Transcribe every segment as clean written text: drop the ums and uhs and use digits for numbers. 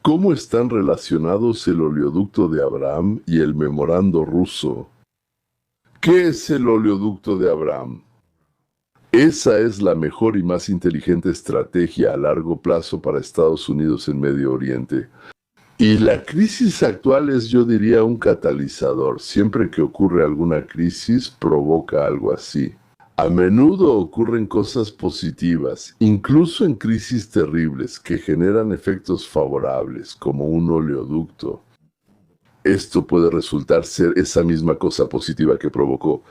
¿Cómo están relacionados el oleoducto de Abraham y el memorando ruso? ¿Qué es el oleoducto de Abraham? Esa es la mejor y más inteligente estrategia a largo plazo para Estados Unidos en Medio Oriente. Y la crisis actual es, yo diría, un catalizador. Siempre que ocurre alguna crisis, provoca algo así. A menudo ocurren cosas positivas, incluso en crisis terribles, que generan efectos favorables, como un oleoducto. Esto puede resultar ser esa misma cosa positiva que provocó.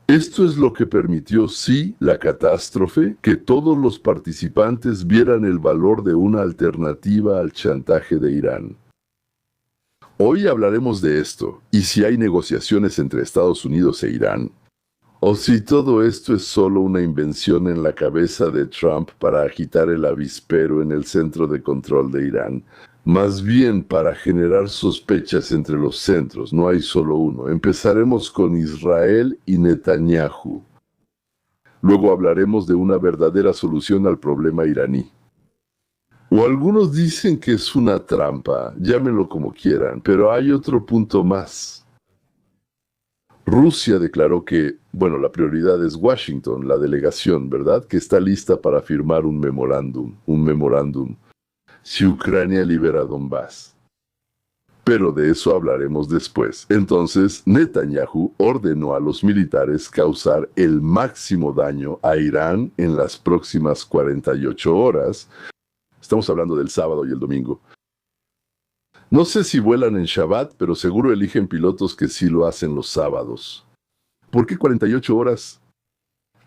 Esto es lo que permitió, sí, la catástrofe, que todos los participantes vieran el valor de una alternativa al chantaje de Irán. Hoy hablaremos de esto, y si hay negociaciones entre Estados Unidos e Irán, o si todo esto es solo una invención en la cabeza de Trump para agitar el avispero en el centro de control de Irán. Más bien para generar sospechas entre los centros, no hay solo uno. Empezaremos con Israel y Netanyahu. Luego hablaremos de una verdadera solución al problema iraní. O algunos dicen que es una trampa, llámenlo como quieran, pero hay otro punto más. Rusia declaró que, la prioridad es Washington, la delegación, ¿verdad? Que está lista para firmar un memorándum, si Ucrania libera Donbass. Pero de eso hablaremos después. Entonces, Netanyahu ordenó a los militares causar el máximo daño a Irán en las próximas 48 horas. Estamos hablando del sábado y el domingo. No sé si vuelan en Shabbat, pero seguro eligen pilotos que sí lo hacen los sábados. ¿Por qué 48 horas?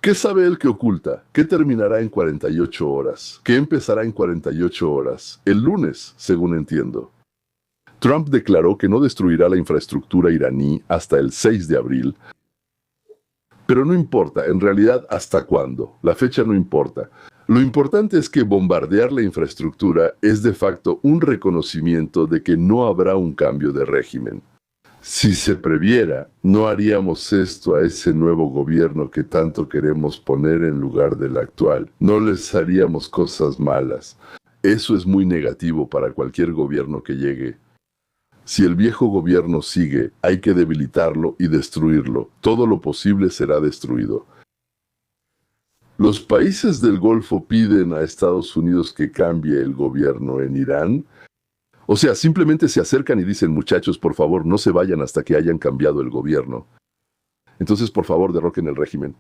¿Qué sabe él que oculta? ¿Qué terminará en 48 horas? ¿Qué empezará en 48 horas? El lunes, según entiendo. Trump declaró que no destruirá la infraestructura iraní hasta el 6 de abril. Pero no importa, en realidad, ¿hasta cuándo? La fecha no importa. Lo importante es que bombardear la infraestructura es de facto un reconocimiento de que no habrá un cambio de régimen. Si se previera, no haríamos esto a ese nuevo gobierno que tanto queremos poner en lugar del actual. No les haríamos cosas malas. Eso es muy negativo para cualquier gobierno que llegue. Si el viejo gobierno sigue, hay que debilitarlo y destruirlo. Todo lo posible será destruido. Los países del Golfo piden a Estados Unidos que cambie el gobierno en Irán. O sea, simplemente se acercan y dicen, muchachos, por favor, no se vayan hasta que hayan cambiado el gobierno. Entonces, por favor, derroquen el régimen.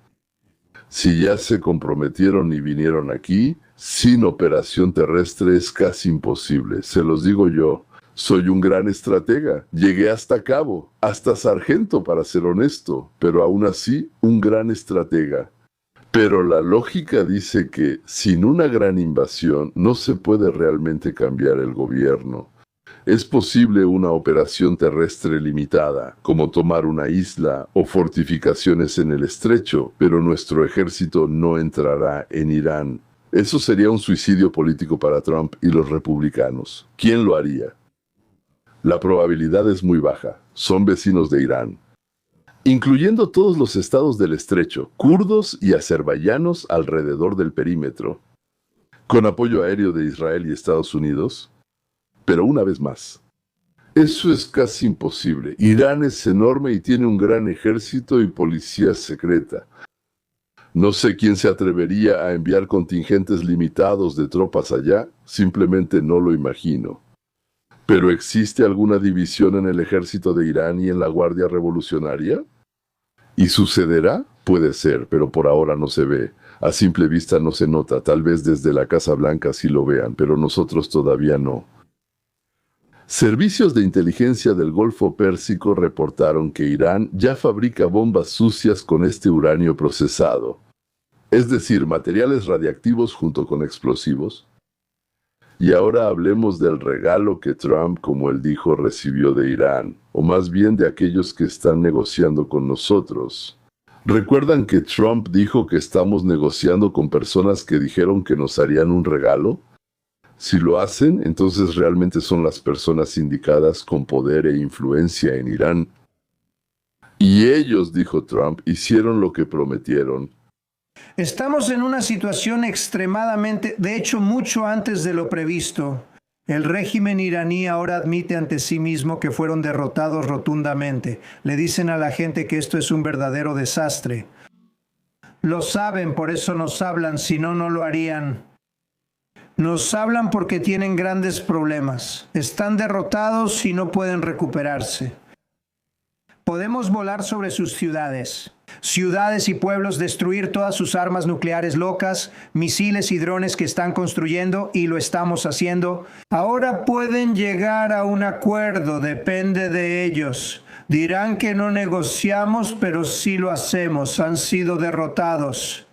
Si ya se comprometieron y vinieron aquí, sin operación terrestre es casi imposible. Se los digo yo, soy un gran estratega. Llegué hasta cabo, hasta sargento para ser honesto, pero aún así, un gran estratega. Pero la lógica dice que sin una gran invasión no se puede realmente cambiar el gobierno. Es posible una operación terrestre limitada, como tomar una isla o fortificaciones en el estrecho, pero nuestro ejército no entrará en Irán. Eso sería un suicidio político para Trump y los republicanos. ¿Quién lo haría? La probabilidad es muy baja. Son vecinos de Irán, incluyendo todos los estados del estrecho, kurdos y azerbaiyanos alrededor del perímetro, con apoyo aéreo de Israel y Estados Unidos. Pero una vez más, eso es casi imposible. Irán es enorme y tiene un gran ejército y policía secreta. No sé quién se atrevería a enviar contingentes limitados de tropas allá, simplemente no lo imagino. ¿Pero existe alguna división en el ejército de Irán y en la Guardia Revolucionaria? ¿Y sucederá? Puede ser, pero por ahora no se ve. A simple vista no se nota, tal vez desde la Casa Blanca sí lo vean, pero nosotros todavía no. Servicios de inteligencia del Golfo Pérsico reportaron que Irán ya fabrica bombas sucias con este uranio procesado, es decir, materiales radiactivos junto con explosivos. Y ahora hablemos del regalo que Trump, como él dijo, recibió de Irán, o más bien de aquellos que están negociando con nosotros. ¿Recuerdan que Trump dijo que estamos negociando con personas que dijeron que nos harían un regalo? Si lo hacen, entonces realmente son las personas indicadas con poder e influencia en Irán. Y ellos, dijo Trump, hicieron lo que prometieron. Estamos en una situación extremadamente, de hecho mucho antes de lo previsto. El régimen iraní ahora admite ante sí mismo que fueron derrotados rotundamente. Le dicen a la gente que esto es un verdadero desastre. Lo saben, por eso nos hablan, si no, no lo harían. Nos hablan porque tienen grandes problemas. Están derrotados y no pueden recuperarse. Podemos volar sobre sus ciudades y pueblos, destruir todas sus armas nucleares locas, misiles y drones que están construyendo, y lo estamos haciendo. Ahora pueden llegar a un acuerdo, depende de ellos. Dirán que no negociamos, pero sí lo hacemos. Han sido derrotados.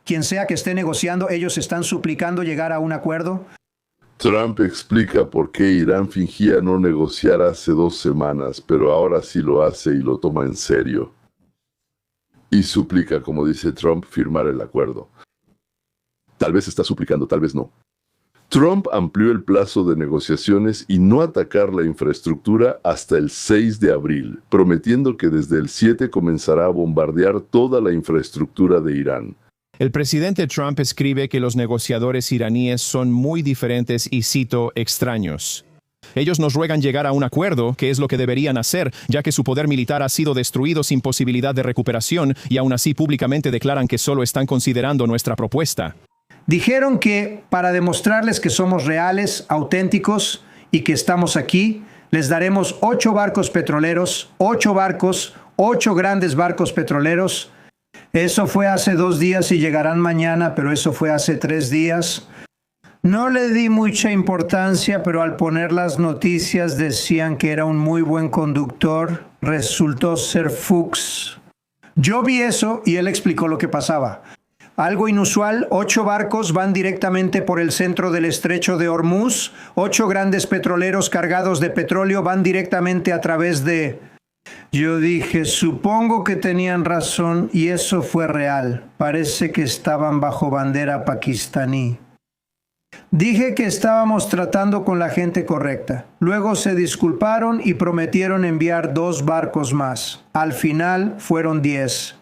Quien sea que esté negociando, ellos están suplicando llegar a un acuerdo. Trump explica por qué Irán fingía no negociar hace 2 semanas, pero ahora sí lo hace y lo toma en serio. Y suplica, como dice Trump, firmar el acuerdo. Tal vez está suplicando, tal vez no. Trump amplió el plazo de negociaciones y no atacar la infraestructura hasta el 6 de abril, prometiendo que desde el 7 comenzará a bombardear toda la infraestructura de Irán. El presidente Trump escribe que los negociadores iraníes son muy diferentes y, cito, extraños. Ellos nos ruegan llegar a un acuerdo, que es lo que deberían hacer, ya que su poder militar ha sido destruido sin posibilidad de recuperación, y aún así públicamente declaran que solo están considerando nuestra propuesta. Dijeron que para demostrarles que somos reales, auténticos y que estamos aquí, les daremos 8 barcos petroleros, 8 grandes barcos petroleros. Eso fue hace 2 días y llegarán mañana, pero eso fue hace 3 días. No le di mucha importancia, pero al poner las noticias decían que era un muy buen conductor. Resultó ser Fuchs. Yo vi eso y él explicó lo que pasaba. Algo inusual, 8 barcos van directamente por el centro del estrecho de Hormuz. 8 grandes petroleros cargados de petróleo van directamente a través de... Yo dije, supongo que tenían razón y eso fue real. Parece que estaban bajo bandera pakistaní. Dije que estábamos tratando con la gente correcta. Luego se disculparon y prometieron enviar 2 barcos más. Al final fueron 10.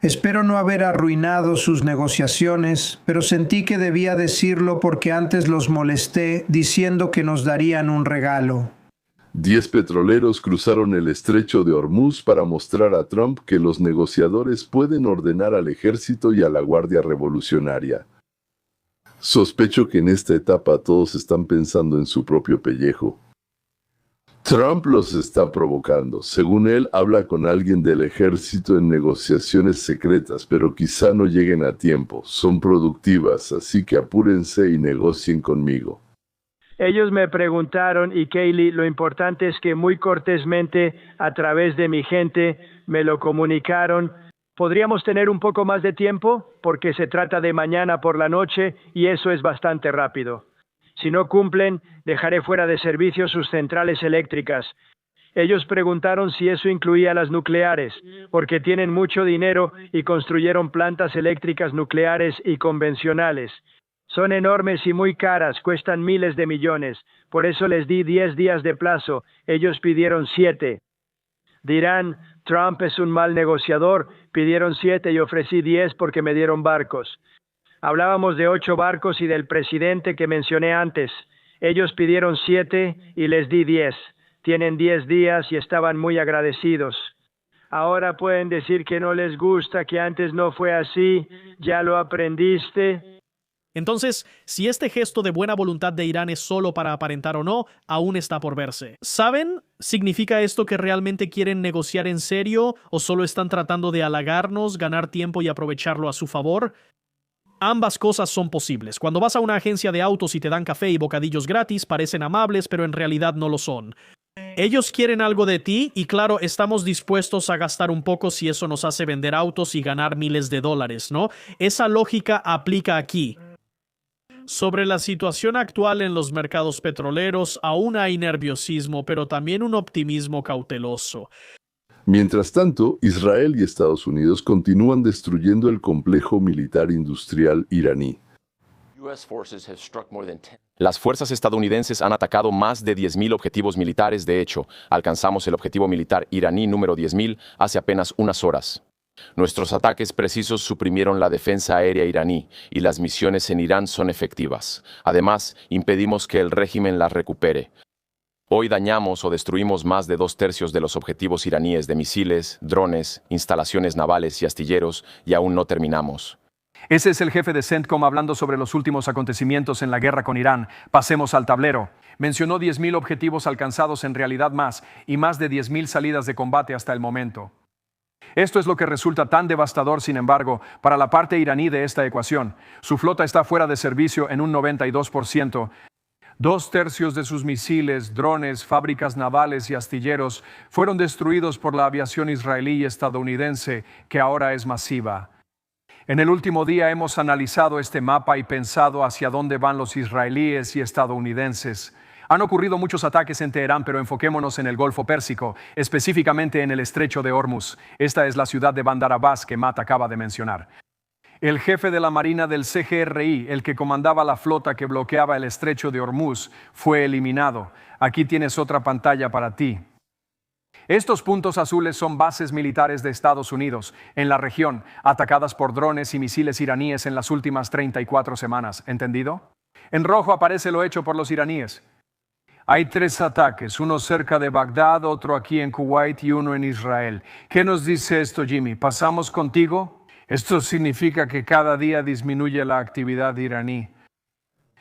Espero no haber arruinado sus negociaciones, pero sentí que debía decirlo porque antes los molesté diciendo que nos darían un regalo. 10 petroleros cruzaron el estrecho de Hormuz para mostrar a Trump que los negociadores pueden ordenar al ejército y a la Guardia Revolucionaria. Sospecho que en esta etapa todos están pensando en su propio pellejo. Trump los está provocando. Según él, habla con alguien del ejército en negociaciones secretas, pero quizá no lleguen a tiempo. Son productivas, así que apúrense y negocien conmigo. Ellos me preguntaron, y Kayleigh, lo importante es que muy cortésmente, a través de mi gente, me lo comunicaron. ¿Podríamos tener un poco más de tiempo? Porque se trata de mañana por la noche y eso es bastante rápido. Si no cumplen, dejaré fuera de servicio sus centrales eléctricas. Ellos preguntaron si eso incluía las nucleares, porque tienen mucho dinero y construyeron plantas eléctricas nucleares y convencionales. Son enormes y muy caras, cuestan miles de millones. Por eso les di 10 días de plazo. Ellos pidieron 7. Dirán, Trump es un mal negociador. Pidieron 7 y ofrecí 10 porque me dieron barcos. Hablábamos de 8 barcos y del presidente que mencioné antes. Ellos pidieron 7 y les di 10. Tienen 10 días y estaban muy agradecidos. Ahora pueden decir que no les gusta, que antes no fue así. ¿Ya lo aprendiste? Entonces, si este gesto de buena voluntad de Irán es solo para aparentar o no, aún está por verse. ¿Saben? ¿Significa esto que realmente quieren negociar en serio o solo están tratando de halagarnos, ganar tiempo y aprovecharlo a su favor? Ambas cosas son posibles. Cuando vas a una agencia de autos y te dan café y bocadillos gratis, parecen amables, pero en realidad no lo son. Ellos quieren algo de ti y claro, estamos dispuestos a gastar un poco si eso nos hace vender autos y ganar miles de dólares, ¿no? Esa lógica aplica aquí. Sobre la situación actual en los mercados petroleros, aún hay nerviosismo, pero también un optimismo cauteloso. Mientras tanto, Israel y Estados Unidos continúan destruyendo el complejo militar industrial iraní. Las fuerzas estadounidenses han atacado más de 10.000 objetivos militares. De hecho, alcanzamos el objetivo militar iraní número 10.000 hace apenas unas horas. Nuestros ataques precisos suprimieron la defensa aérea iraní y las misiones en Irán son efectivas. Además, impedimos que el régimen las recupere. Hoy dañamos o destruimos más de 2/3 de los objetivos iraníes de misiles, drones, instalaciones navales y astilleros, y aún no terminamos. Ese es el jefe de CENTCOM hablando sobre los últimos acontecimientos en la guerra con Irán. Pasemos al tablero. Mencionó 10.000 objetivos alcanzados, en realidad más, y más de 10.000 salidas de combate hasta el momento. Esto es lo que resulta tan devastador, sin embargo, para la parte iraní de esta ecuación. Su flota está fuera de servicio en un 92%. 2/3 de sus misiles, drones, fábricas navales y astilleros fueron destruidos por la aviación israelí y estadounidense, que ahora es masiva. En el último día hemos analizado este mapa y pensado hacia dónde van los israelíes y estadounidenses. Han ocurrido muchos ataques en Teherán, pero enfoquémonos en el Golfo Pérsico, específicamente en el Estrecho de Hormuz. Esta es la ciudad de Bandar Abbas que Matt acaba de mencionar. El jefe de la Marina del CGRI, el que comandaba la flota que bloqueaba el Estrecho de Hormuz, fue eliminado. Aquí tienes otra pantalla para ti. Estos puntos azules son bases militares de Estados Unidos en la región, atacadas por drones y misiles iraníes en las últimas 34 semanas. ¿Entendido? En rojo aparece lo hecho por los iraníes. Hay 3 ataques, uno cerca de Bagdad, otro aquí en Kuwait y uno en Israel. ¿Qué nos dice esto, Jimmy? ¿Pasamos contigo? Esto significa que cada día disminuye la actividad iraní.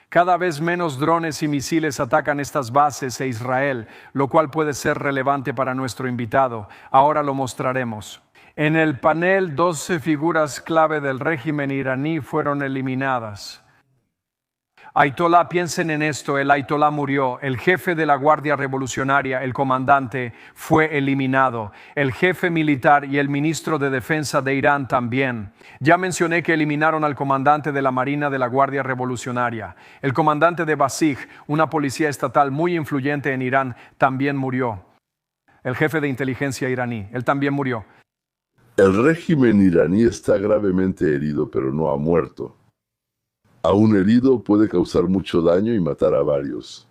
Cada vez menos drones y misiles atacan estas bases e Israel, lo cual puede ser relevante para nuestro invitado. Ahora lo mostraremos. En el panel, 12 figuras clave del régimen iraní fueron eliminadas. Ayatollah, piensen en esto, el Ayatollah murió, el jefe de la Guardia Revolucionaria, el comandante, fue eliminado, el jefe militar y el ministro de Defensa de Irán también. Ya mencioné que eliminaron al comandante de la Marina de la Guardia Revolucionaria. El comandante de Basij, una policía estatal muy influyente en Irán, también murió. El jefe de inteligencia iraní, él también murió. El régimen iraní está gravemente herido, pero no ha muerto. Aún herido puede causar mucho daño y matar a varios.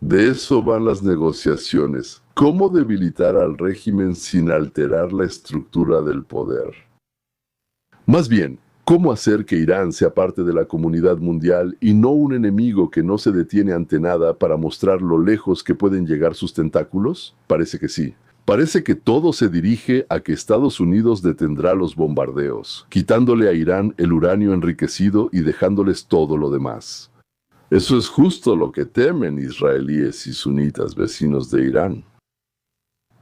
De eso van las negociaciones. ¿Cómo debilitar al régimen sin alterar la estructura del poder? Más bien, ¿cómo hacer que Irán sea parte de la comunidad mundial y no un enemigo que no se detiene ante nada para mostrar lo lejos que pueden llegar sus tentáculos? Parece que sí. Parece que todo se dirige a que Estados Unidos detendrá los bombardeos, quitándole a Irán el uranio enriquecido y dejándoles todo lo demás. Eso es justo lo que temen israelíes y sunitas vecinos de Irán.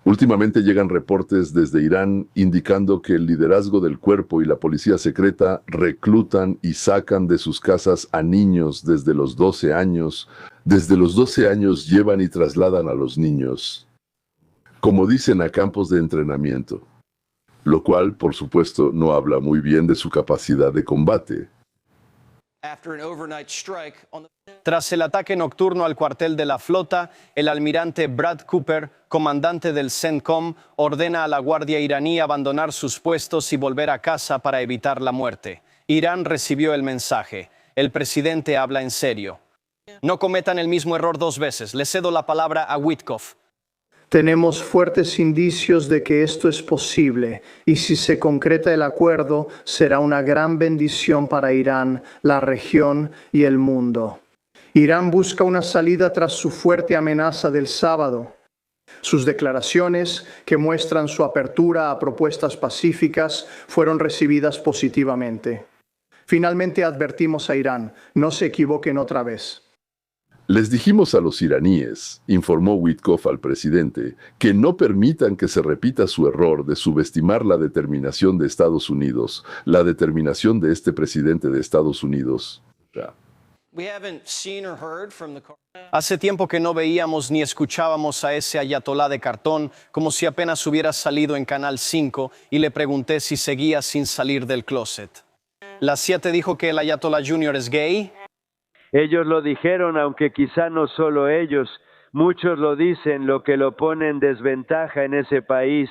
Últimamente llegan reportes desde Irán indicando que el liderazgo del cuerpo y la policía secreta reclutan y sacan de sus casas a niños desde los 12 años. Desde los 12 años llevan y trasladan a los niños, como dicen, a campos de entrenamiento, lo cual, por supuesto, no habla muy bien de su capacidad de combate. Tras el ataque nocturno al cuartel de la flota, el almirante Brad Cooper, comandante del CENTCOM, ordena a la guardia iraní abandonar sus puestos y volver a casa para evitar la muerte. Irán recibió el mensaje. El presidente habla en serio. No cometan el mismo error 2 veces. Le cedo la palabra a Witkoff. Tenemos fuertes indicios de que esto es posible, y si se concreta el acuerdo, será una gran bendición para Irán, la región y el mundo. Irán busca una salida tras su fuerte amenaza del sábado. Sus declaraciones, que muestran su apertura a propuestas pacíficas, fueron recibidas positivamente. Finalmente advertimos a Irán, no se equivoquen otra vez. Les dijimos a los iraníes, informó Witkoff al presidente, que no permitan que se repita su error de subestimar la determinación de Estados Unidos, la determinación de este presidente de Estados Unidos. Hace tiempo que no veíamos ni escuchábamos a ese ayatolá de cartón, como si apenas hubiera salido en Canal 5, y le pregunté si seguía sin salir del closet. ¿La CIA te dijo que el ayatolá Junior es gay? Ellos lo dijeron, aunque quizá no solo ellos. Muchos lo dicen, lo que lo pone en desventaja en ese país.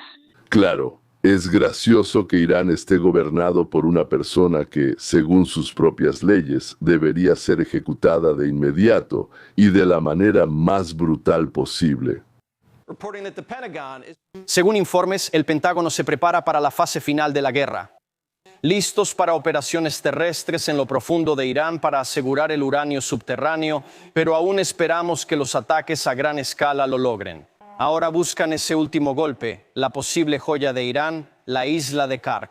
Claro, es gracioso que Irán esté gobernado por una persona que, según sus propias leyes, debería ser ejecutada de inmediato y de la manera más brutal posible. Según informes, el Pentágono se prepara para la fase final de la guerra. Listos para operaciones terrestres en lo profundo de Irán para asegurar el uranio subterráneo, pero aún esperamos que los ataques a gran escala lo logren. Ahora buscan ese último golpe, la posible joya de Irán, la isla de Karg.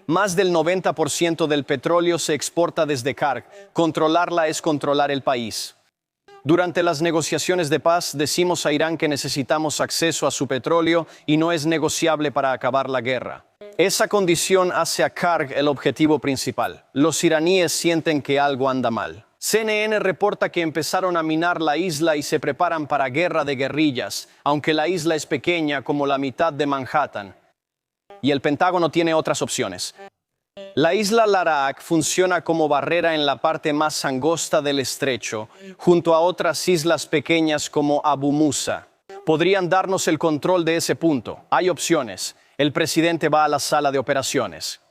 Más del 90% del petróleo se exporta desde Karg. Controlarla es controlar el país. Durante las negociaciones de paz decimos a Irán que necesitamos acceso a su petróleo y no es negociable para acabar la guerra. Esa condición hace a Karg el objetivo principal. Los iraníes sienten que algo anda mal. CNN reporta que empezaron a minar la isla y se preparan para guerra de guerrillas, aunque la isla es pequeña como la mitad de Manhattan. Y el Pentágono tiene otras opciones. La isla Larak funciona como barrera en la parte más angosta del estrecho, junto a otras islas pequeñas como Abu Musa. Podrían darnos el control de ese punto. Hay opciones. El presidente va a la sala de operaciones.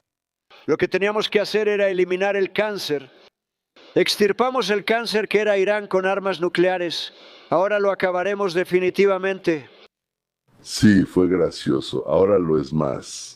Lo que teníamos que hacer era eliminar el cáncer. Extirpamos el cáncer que era Irán con armas nucleares. Ahora lo acabaremos definitivamente. Sí, fue gracioso. Ahora lo es más.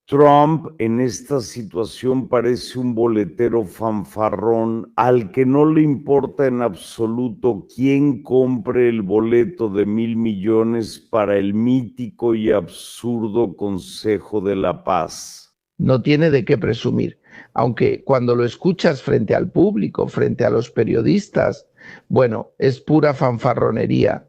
Trump en esta situación parece un boletero fanfarrón al que no le importa en absoluto quién compre el boleto de $1,000 millones para el mítico y absurdo Consejo de la Paz. No tiene de qué presumir, aunque cuando lo escuchas frente al público, frente a los periodistas, bueno, es pura fanfarronería.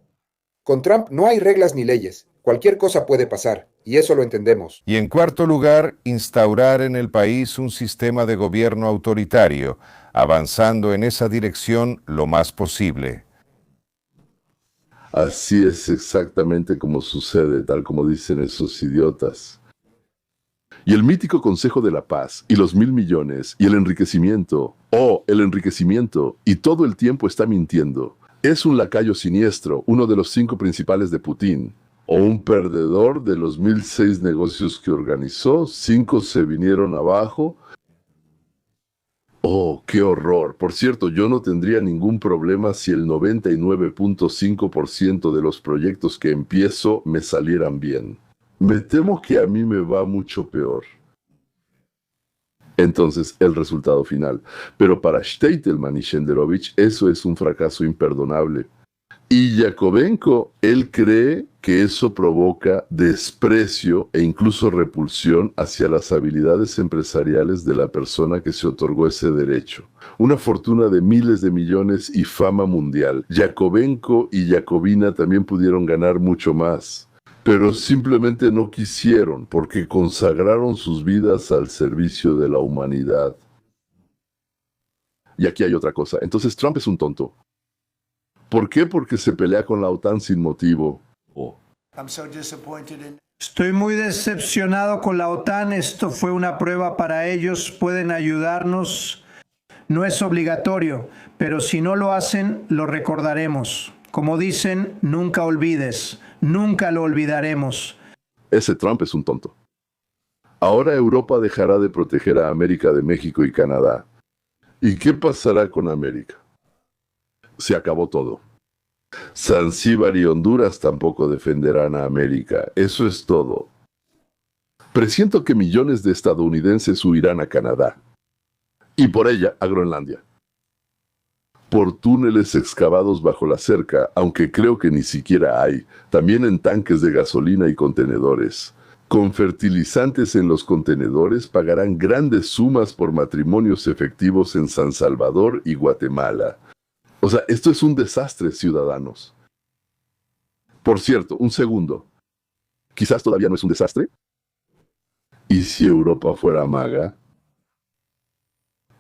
Con Trump no hay reglas ni leyes. Cualquier cosa puede pasar, y eso lo entendemos. Y en cuarto lugar, instaurar en el país un sistema de gobierno autoritario, avanzando en esa dirección lo más posible. Así es exactamente como sucede, tal como dicen esos idiotas. Y el mítico Consejo de la Paz, y los $1,000 millones, y el enriquecimiento, el enriquecimiento, y todo el tiempo está mintiendo. Es un lacayo siniestro, uno de los 5 principales de Putin. O un perdedor de los 1,006 negocios que organizó, 5 se vinieron abajo. Oh, qué horror. Por cierto, yo no tendría ningún problema si el 99.5% de los proyectos que empiezo me salieran bien. Me temo que a mí me va mucho peor. Entonces, el resultado final. Pero para Steitelman y Shenderovich, eso es un fracaso imperdonable. Y Yakovenko, él cree que eso provoca desprecio e incluso repulsión hacia las habilidades empresariales de la persona que se otorgó ese derecho. Una fortuna de miles de millones y fama mundial. Yakovenko y Yakovina también pudieron ganar mucho más, pero simplemente no quisieron porque consagraron sus vidas al servicio de la humanidad. Y aquí hay otra cosa. Entonces Trump es un tonto. ¿Por qué? Porque se pelea con la OTAN sin motivo. Estoy muy decepcionado con la OTAN. Esto fue una prueba para ellos. Pueden ayudarnos. No es obligatorio, pero si no lo hacen, lo recordaremos. Como dicen, nunca olvides. Nunca lo olvidaremos. Ese Trump es un tonto. Ahora Europa dejará de proteger a América de México y Canadá. ¿Y qué pasará con América? Se acabó todo. Zanzíbar y Honduras tampoco defenderán a América. Eso es todo. Presiento que millones de estadounidenses huirán a Canadá. Y por ella a Groenlandia. Por túneles excavados bajo la cerca, aunque creo que ni siquiera hay. También en tanques de gasolina y contenedores. Con fertilizantes en los contenedores pagarán grandes sumas por matrimonios efectivos en San Salvador y Guatemala. O sea, esto es un desastre, ciudadanos. Por cierto, un segundo. ¿Quizás todavía no es un desastre? ¿Y si Europa fuera maga?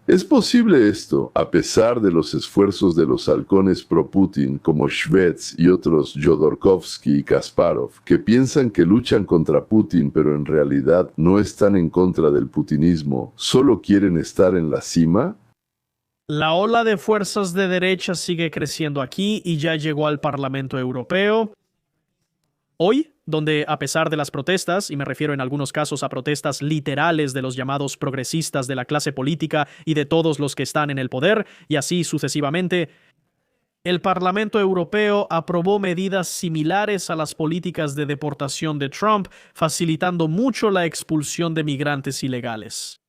Es posible esto, a pesar de los esfuerzos de los halcones pro-Putin como Shvets y otros Jodorkovsky y Kasparov, que piensan que luchan contra Putin, pero en realidad no están en contra del putinismo, solo quieren estar en la cima. La ola de fuerzas de derecha sigue creciendo aquí y ya llegó al Parlamento Europeo. Hoy, donde a pesar de las protestas, y me refiero en algunos casos a protestas literales de los llamados progresistas de la clase política y de todos los que están en el poder, y así sucesivamente, El Parlamento Europeo aprobó medidas similares a las políticas de deportación de Trump, facilitando mucho la expulsión de migrantes ilegales.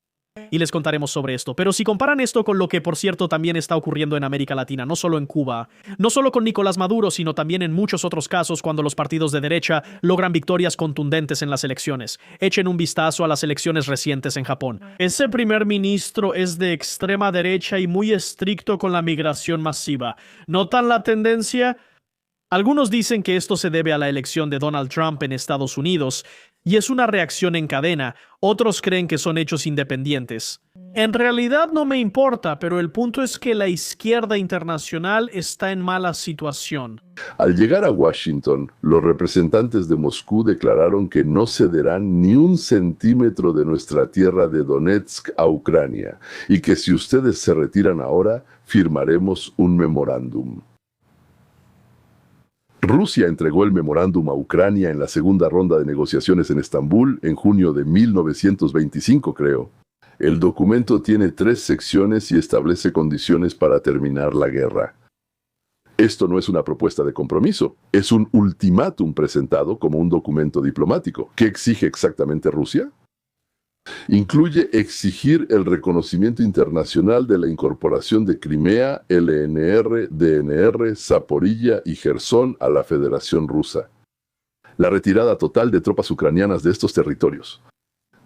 Y les contaremos sobre esto. Pero si comparan esto con lo que, por cierto, también está ocurriendo en América Latina, no solo en Cuba, no solo con Nicolás Maduro, sino también en muchos otros casos cuando los partidos de derecha logran victorias contundentes en las elecciones. Echen un vistazo a las elecciones recientes en Japón. Ese primer ministro es de extrema derecha y muy estricto con la migración masiva. ¿Notan la tendencia? Algunos dicen que esto se debe a la elección de Donald Trump en Estados Unidos, y es una reacción en cadena. Otros creen que son hechos independientes. En realidad no me importa, pero el punto es que la izquierda internacional está en mala situación. Al llegar a Washington, los representantes de Moscú declararon que no cederán ni un centímetro de nuestra tierra de Donetsk a Ucrania, y que si ustedes se retiran ahora, firmaremos un memorándum. Rusia entregó el memorándum a Ucrania en la segunda ronda de negociaciones en Estambul en junio de 1925, creo. El documento tiene 3 secciones y establece condiciones para terminar la guerra. Esto no es una propuesta de compromiso, es un ultimátum presentado como un documento diplomático. ¿Qué exige exactamente Rusia? Incluye exigir el reconocimiento internacional de la incorporación de Crimea, LNR, DNR, Zaporilla y Jersón a la Federación Rusa. La retirada total de tropas ucranianas de estos territorios.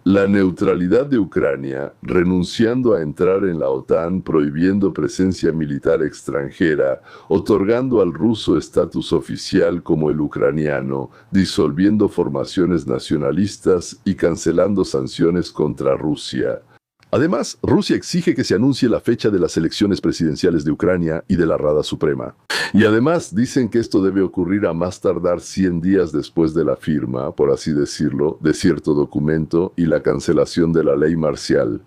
La neutralidad de Ucrania, renunciando a entrar en la OTAN, prohibiendo presencia militar extranjera, otorgando al ruso estatus oficial como el ucraniano, disolviendo formaciones nacionalistas y cancelando sanciones contra Rusia. Además, Rusia exige que se anuncie la fecha de las elecciones presidenciales de Ucrania y de la Rada Suprema. Y además dicen que esto debe ocurrir a más tardar 100 días después de la firma, por así decirlo, de cierto documento y la cancelación de la ley marcial.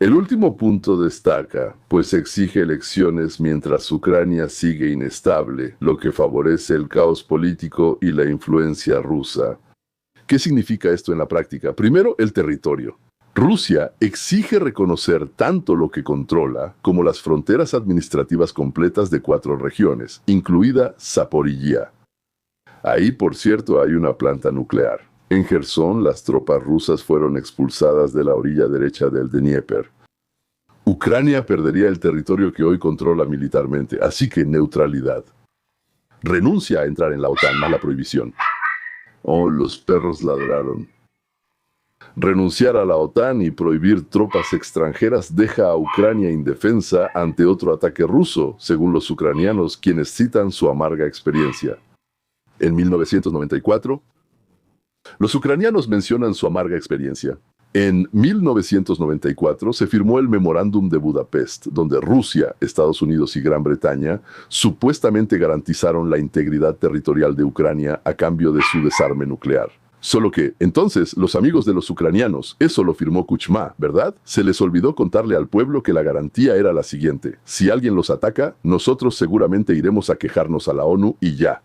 El último punto destaca, pues exige elecciones mientras Ucrania sigue inestable, lo que favorece el caos político y la influencia rusa. ¿Qué significa esto en la práctica? Primero, el territorio. Rusia exige reconocer tanto lo que controla como las fronteras administrativas completas de 4 regiones, incluida Zaporilla. Ahí, por cierto, hay una planta nuclear. En Jersón, las tropas rusas fueron expulsadas de la orilla derecha del Dnieper. Ucrania perdería el territorio que hoy controla militarmente, así que neutralidad. Renuncia a entrar en la OTAN, mala prohibición. Oh, los perros ladraron. Renunciar a la OTAN y prohibir tropas extranjeras deja a Ucrania indefensa ante otro ataque ruso, según los ucranianos, quienes citan su amarga experiencia. En 1994, los ucranianos mencionan su amarga experiencia. En 1994 se firmó el Memorándum de Budapest, donde Rusia, Estados Unidos y Gran Bretaña supuestamente garantizaron la integridad territorial de Ucrania a cambio de su desarme nuclear. Solo que, entonces, los amigos de los ucranianos, eso lo firmó Kuchma, ¿verdad? Se les olvidó contarle al pueblo que la garantía era la siguiente: si alguien los ataca, nosotros seguramente iremos a quejarnos a la ONU y ya.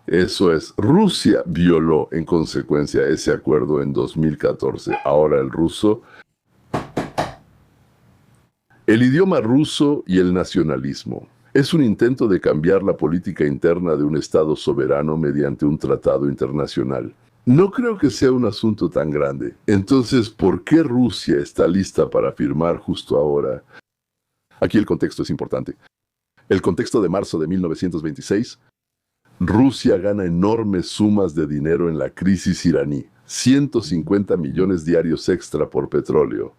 Eso es, Rusia violó en consecuencia ese acuerdo en 2014. Ahora el ruso. El idioma ruso y el nacionalismo. Es un intento de cambiar la política interna de un Estado soberano mediante un tratado internacional. No creo que sea un asunto tan grande. Entonces, ¿por qué Rusia está lista para firmar justo ahora? Aquí el contexto es importante. El contexto de marzo de 1926. Rusia gana enormes sumas de dinero en la crisis iraní. 150 millones diarios extra por petróleo.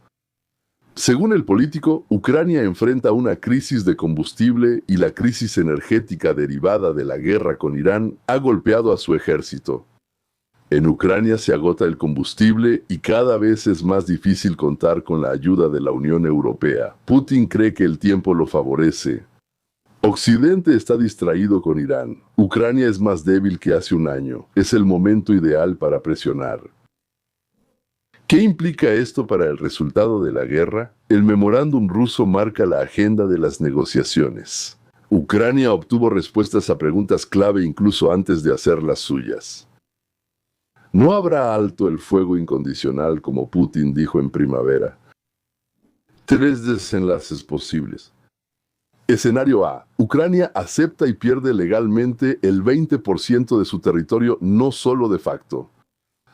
Según el político, Ucrania enfrenta una crisis de combustible y la crisis energética derivada de la guerra con Irán ha golpeado a su ejército. En Ucrania se agota el combustible y cada vez es más difícil contar con la ayuda de la Unión Europea. Putin cree que el tiempo lo favorece. Occidente está distraído con Irán. Ucrania es más débil que hace un año. Es el momento ideal para presionar. ¿Qué implica esto para el resultado de la guerra? El memorándum ruso marca la agenda de las negociaciones. Ucrania obtuvo respuestas a preguntas clave incluso antes de hacer las suyas. No habrá alto el fuego incondicional como Putin dijo en primavera. 3 desenlaces posibles. Escenario A. Ucrania acepta y pierde legalmente el 20% de su territorio, no solo de facto.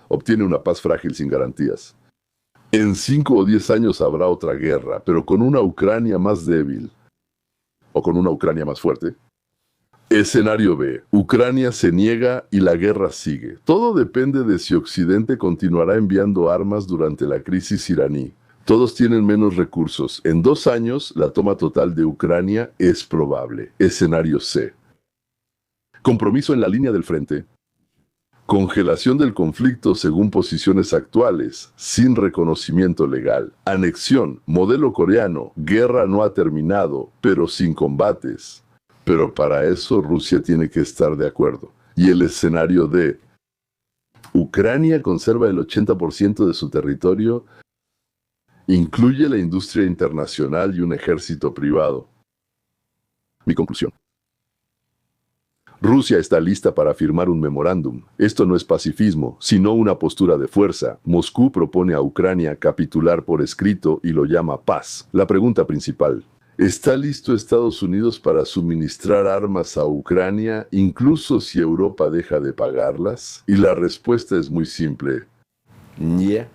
Obtiene una paz frágil sin garantías. En 5 o 10 años habrá otra guerra, pero con una Ucrania más débil. O con una Ucrania más fuerte. Escenario B. Ucrania se niega y la guerra sigue. Todo depende de si Occidente continuará enviando armas durante la crisis iraní. Todos tienen menos recursos. En 2 años, la toma total de Ucrania es probable. Escenario C. Compromiso en la línea del frente. Congelación del conflicto según posiciones actuales, sin reconocimiento legal. Anexión, modelo coreano. Guerra no ha terminado, pero sin combates. Pero para eso Rusia tiene que estar de acuerdo. Y el escenario D. Ucrania conserva el 80% de su territorio. Incluye la industria internacional y un ejército privado. Mi conclusión. Rusia está lista para firmar un memorándum. Esto no es pacifismo, sino una postura de fuerza. Moscú propone a Ucrania capitular por escrito y lo llama paz. La pregunta principal. ¿Está listo Estados Unidos para suministrar armas a Ucrania, incluso si Europa deja de pagarlas? Y la respuesta es muy simple. Nie,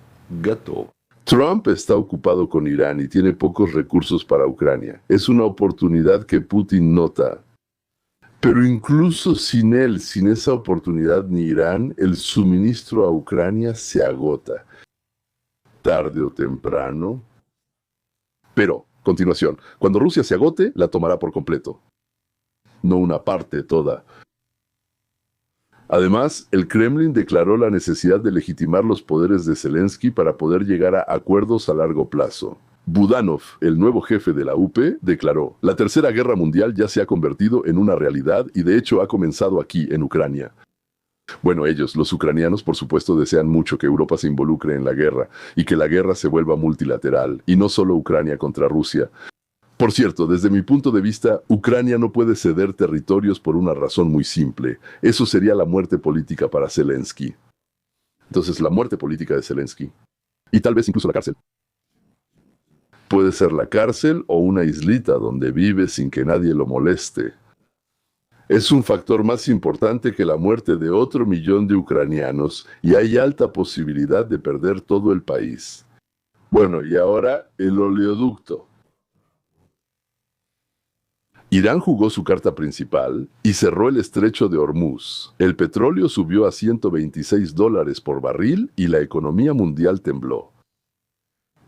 готов. Trump está ocupado con Irán y tiene pocos recursos para Ucrania. Es una oportunidad que Putin nota. Pero incluso sin él, sin esa oportunidad ni Irán, el suministro a Ucrania se agota. Tarde o temprano. Pero, continuación, cuando Rusia se agote, la tomará por completo. No una parte toda. Además, el Kremlin declaró la necesidad de legitimar los poderes de Zelensky para poder llegar a acuerdos a largo plazo. Budanov, el nuevo jefe de la UP, declaró: la Tercera Guerra Mundial ya se ha convertido en una realidad y de hecho ha comenzado aquí, en Ucrania. Bueno, ellos, los ucranianos, por supuesto, desean mucho que Europa se involucre en la guerra y que la guerra se vuelva multilateral, y no solo Ucrania contra Rusia. Por cierto, desde mi punto de vista, Ucrania no puede ceder territorios por una razón muy simple. Eso sería la muerte política para Zelensky. Entonces, la muerte política de Zelensky. Y tal vez incluso la cárcel. Puede ser la cárcel o una islita donde vive sin que nadie lo moleste. Es un factor más importante que la muerte de otro millón de ucranianos y hay alta posibilidad de perder todo el país. Bueno, y ahora el oleoducto. Irán jugó su carta principal y cerró el estrecho de Hormuz. El petróleo subió a $126 por barril y la economía mundial tembló.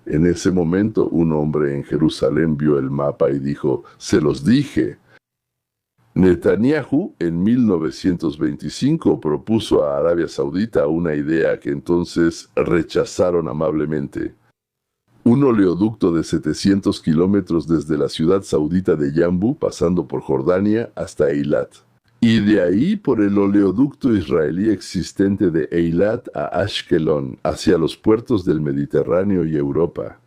En ese momento, un hombre en Jerusalén vio el mapa y dijo: «Se los dije». Netanyahu, en 1925, propuso a Arabia Saudita una idea que entonces rechazaron amablemente. Un oleoducto de 700 kilómetros desde la ciudad saudita de Yambu, pasando por Jordania hasta Eilat. Y de ahí por el oleoducto israelí existente de Eilat a Ashkelon, hacia los puertos del Mediterráneo y Europa.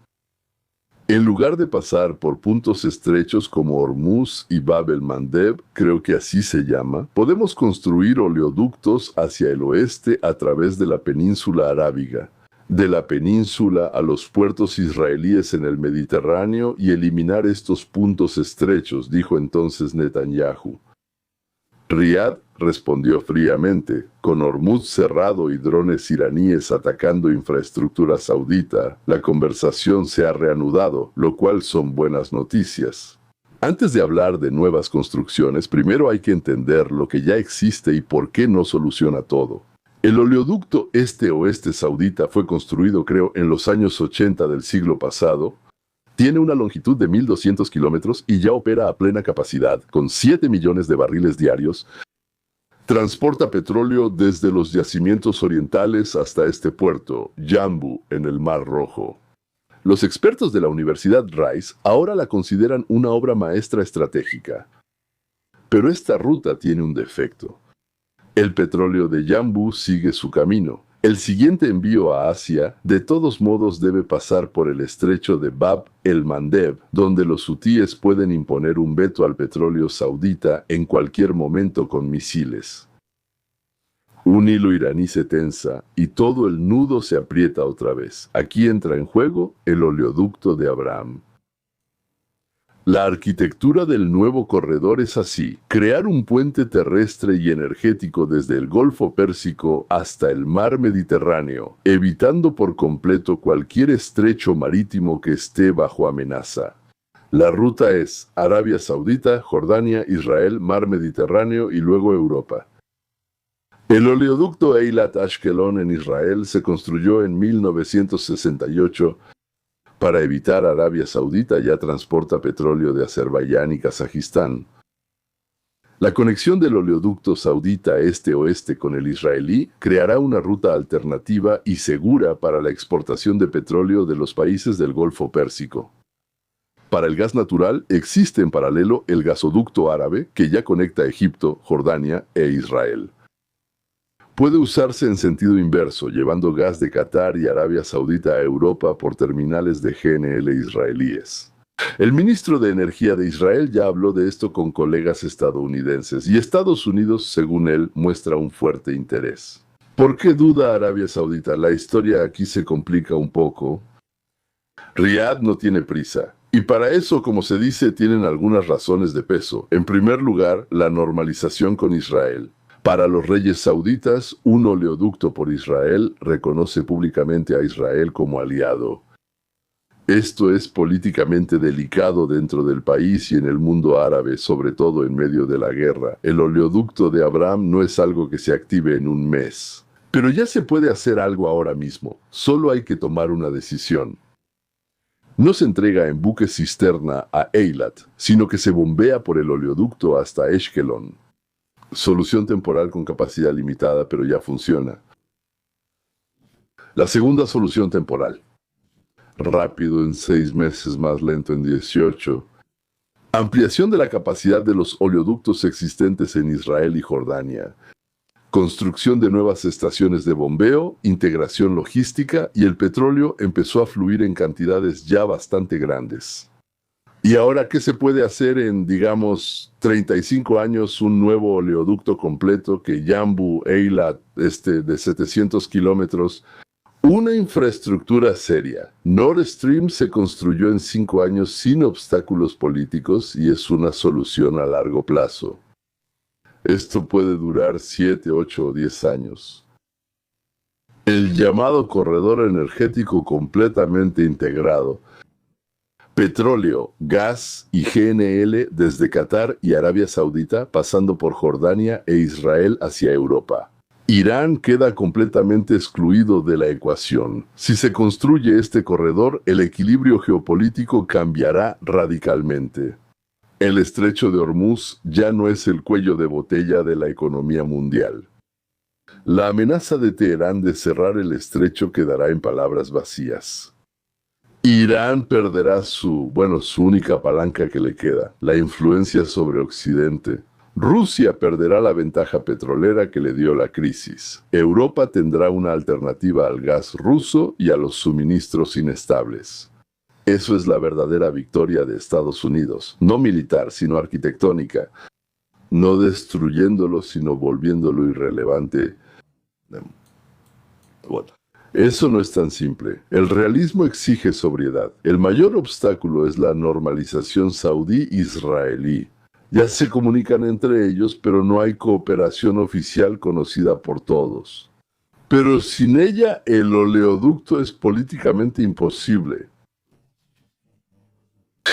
En lugar de pasar por puntos estrechos como Hormuz y Bab el-Mandeb, creo que así se llama, podemos construir oleoductos hacia el oeste a través de la península arábiga, de la península a los puertos israelíes en el Mediterráneo y eliminar estos puntos estrechos, dijo entonces Netanyahu. Riad respondió fríamente: con Hormuz cerrado y drones iraníes atacando infraestructura saudita, la conversación se ha reanudado, lo cual son buenas noticias. Antes de hablar de nuevas construcciones, primero hay que entender lo que ya existe y por qué no soluciona todo. El oleoducto este-oeste saudita fue construido, creo, en los años 80 del siglo pasado. Tiene una longitud de 1.200 kilómetros y ya opera a plena capacidad, con 7 millones de barriles diarios. Transporta petróleo desde los yacimientos orientales hasta este puerto, Yambu, en el Mar Rojo. Los expertos de la Universidad Rice ahora la consideran una obra maestra estratégica. Pero esta ruta tiene un defecto. El petróleo de Yambu sigue su camino. El siguiente envío a Asia, de todos modos, debe pasar por el estrecho de Bab el-Mandeb, donde los hutíes pueden imponer un veto al petróleo saudita en cualquier momento con misiles. Un hilo iraní se tensa y todo el nudo se aprieta otra vez. Aquí entra en juego el oleoducto de Abraham. La arquitectura del nuevo corredor es así: crear un puente terrestre y energético desde el Golfo Pérsico hasta el Mar Mediterráneo, evitando por completo cualquier estrecho marítimo que esté bajo amenaza. La ruta es Arabia Saudita, Jordania, Israel, Mar Mediterráneo y luego Europa. El oleoducto Eilat-Ashkelon en Israel se construyó en 1968 para evitar Arabia Saudita, ya transporta petróleo de Azerbaiyán y Kazajistán. La conexión del oleoducto saudita este-oeste con el israelí creará una ruta alternativa y segura para la exportación de petróleo de los países del Golfo Pérsico. Para el gas natural existe en paralelo el gasoducto árabe que ya conecta Egipto, Jordania e Israel. Puede usarse en sentido inverso, llevando gas de Qatar y Arabia Saudita a Europa por terminales de GNL israelíes. El ministro de Energía de Israel ya habló de esto con colegas estadounidenses y Estados Unidos, según él, muestra un fuerte interés. ¿Por qué duda Arabia Saudita? La historia aquí se complica un poco. Riad no tiene prisa. Y para eso, como se dice, tienen algunas razones de peso. En primer lugar, la normalización con Israel. Para los reyes sauditas, un oleoducto por Israel reconoce públicamente a Israel como aliado. Esto es políticamente delicado dentro del país y en el mundo árabe, sobre todo en medio de la guerra. El oleoducto de Abraham no es algo que se active en un mes. Pero ya se puede hacer algo ahora mismo. Solo hay que tomar una decisión. No se entrega en buque cisterna a Eilat, sino que se bombea por el oleoducto hasta Ashkelon. Solución temporal con capacidad limitada, pero ya funciona. La segunda solución temporal. Rápido en 6 meses, más lento en 18. Ampliación de la capacidad de los oleoductos existentes en Israel y Jordania. Construcción de nuevas estaciones de bombeo, integración logística y el petróleo empezó a fluir en cantidades ya bastante grandes. ¿Y ahora qué se puede hacer en, digamos, 35 años? Un nuevo oleoducto completo que Yanbu, Eilat, de 700 kilómetros. Una infraestructura seria. Nord Stream se construyó en 5 años sin obstáculos políticos y es una solución a largo plazo. Esto puede durar 7, 8 o 10 años. El llamado corredor energético completamente integrado. Petróleo, gas y GNL desde Qatar y Arabia Saudita, pasando por Jordania e Israel hacia Europa. Irán queda completamente excluido de la ecuación. Si se construye este corredor, el equilibrio geopolítico cambiará radicalmente. El estrecho de Hormuz ya no es el cuello de botella de la economía mundial. La amenaza de Teherán de cerrar el estrecho quedará en palabras vacías. Irán perderá su única palanca que le queda, la influencia sobre Occidente. Rusia perderá la ventaja petrolera que le dio la crisis. Europa tendrá una alternativa al gas ruso y a los suministros inestables. Eso es la verdadera victoria de Estados Unidos, no militar, sino arquitectónica. No destruyéndolo, sino volviéndolo irrelevante. Eso no es tan simple. El realismo exige sobriedad. El mayor obstáculo es la normalización saudí-israelí. Ya se comunican entre ellos, pero no hay cooperación oficial conocida por todos. Pero sin ella, el oleoducto es políticamente imposible.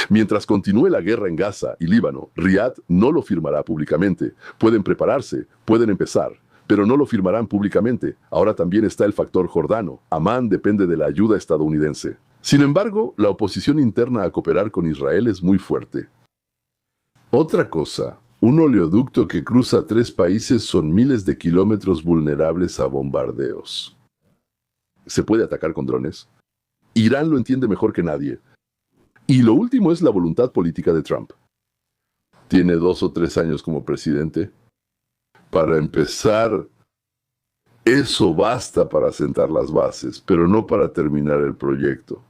Mientras continúe la guerra en Gaza y Líbano, Riad no lo firmará públicamente. Pueden prepararse, pueden empezar, pero no lo firmarán públicamente. Ahora también está el factor jordano. Amán depende de la ayuda estadounidense. Sin embargo, la oposición interna a cooperar con Israel es muy fuerte. Otra cosa, un oleoducto que cruza 3 países son miles de kilómetros vulnerables a bombardeos. ¿Se puede atacar con drones? Irán lo entiende mejor que nadie. Y lo último es la voluntad política de Trump. Tiene 2 o 3 años como presidente. Para empezar, eso basta para sentar las bases, pero no para terminar el proyecto.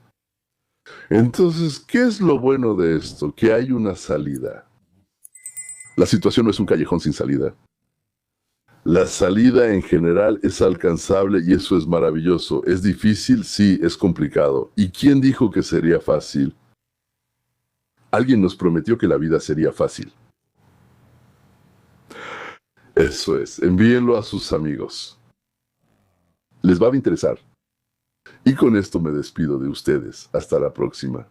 Entonces, ¿qué es lo bueno de esto? Que hay una salida. La situación no es un callejón sin salida. La salida en general es alcanzable y eso es maravilloso. ¿Es difícil? Sí, es complicado. ¿Y quién dijo que sería fácil? Alguien nos prometió que la vida sería fácil. Eso es, envíenlo a sus amigos. Les va a interesar. Y con esto me despido de ustedes. Hasta la próxima.